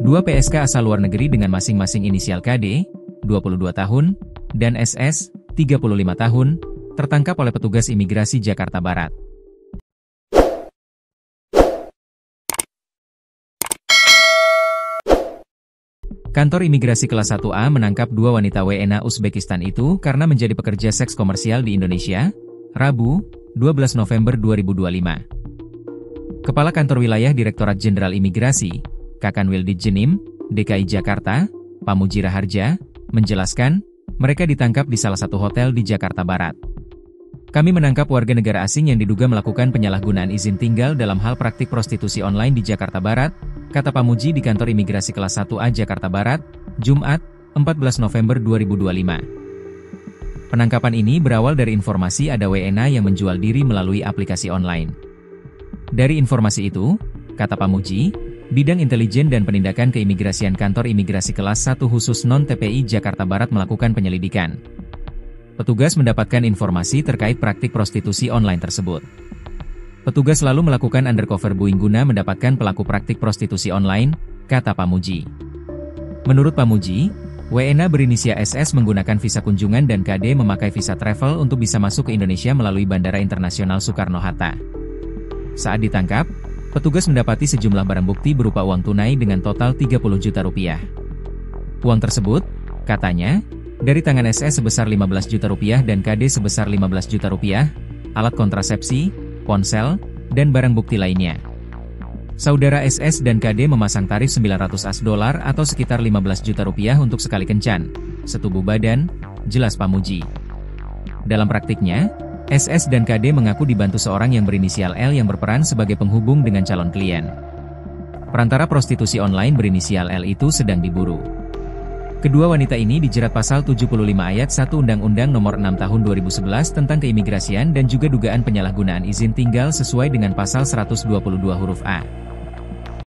Dua PSK asal luar negeri dengan masing-masing inisial KD, 22 tahun, dan SS, 35 tahun, tertangkap oleh petugas imigrasi Jakarta Barat. Kantor imigrasi kelas 1A menangkap dua wanita WNA Uzbekistan itu karena menjadi pekerja seks komersial di Indonesia, Rabu, 12 November 2025. Kepala Kantor Wilayah Direktorat Jenderal Imigrasi, Kakanwil Ditjenim, DKI Jakarta, Pamuji Raharja, menjelaskan, mereka ditangkap di salah satu hotel di Jakarta Barat. Kami menangkap warga negara asing yang diduga melakukan penyalahgunaan izin tinggal dalam hal praktik prostitusi online di Jakarta Barat, kata Pamuji di Kantor Imigrasi Kelas 1A Jakarta Barat, Jumat, 14 November 2025. Penangkapan ini berawal dari informasi ada WNA yang menjual diri melalui aplikasi online. Dari informasi itu, kata Pamuji, Bidang Intelijen dan Penindakan Keimigrasian Kantor Imigrasi Kelas 1 khusus non-TPI Jakarta Barat melakukan penyelidikan. Petugas mendapatkan informasi terkait praktik prostitusi online tersebut. Petugas lalu melakukan undercover buing guna mendapatkan pelaku praktik prostitusi online, kata Pamuji. Menurut Pamuji, WNA berinisial SS menggunakan visa kunjungan dan KD memakai visa travel untuk bisa masuk ke Indonesia melalui Bandara Internasional Soekarno-Hatta. Saat ditangkap, petugas mendapati sejumlah barang bukti berupa uang tunai dengan total 30 juta rupiah. Uang tersebut, katanya, dari tangan SS sebesar 15 juta rupiah dan KD sebesar 15 juta rupiah, alat kontrasepsi, ponsel, dan barang bukti lainnya. Saudara SS dan KD memasang tarif $900 atau sekitar 15 juta rupiah untuk sekali kencan, setubuh badan, jelas Pamuji. Dalam praktiknya, SS dan KD mengaku dibantu seorang yang berinisial L yang berperan sebagai penghubung dengan calon klien. Perantara prostitusi online berinisial L itu sedang diburu. Kedua wanita ini dijerat pasal 75 ayat 1 Undang-Undang Nomor 6 Tahun 2011 tentang Keimigrasian dan juga dugaan penyalahgunaan izin tinggal sesuai dengan pasal 122 huruf A.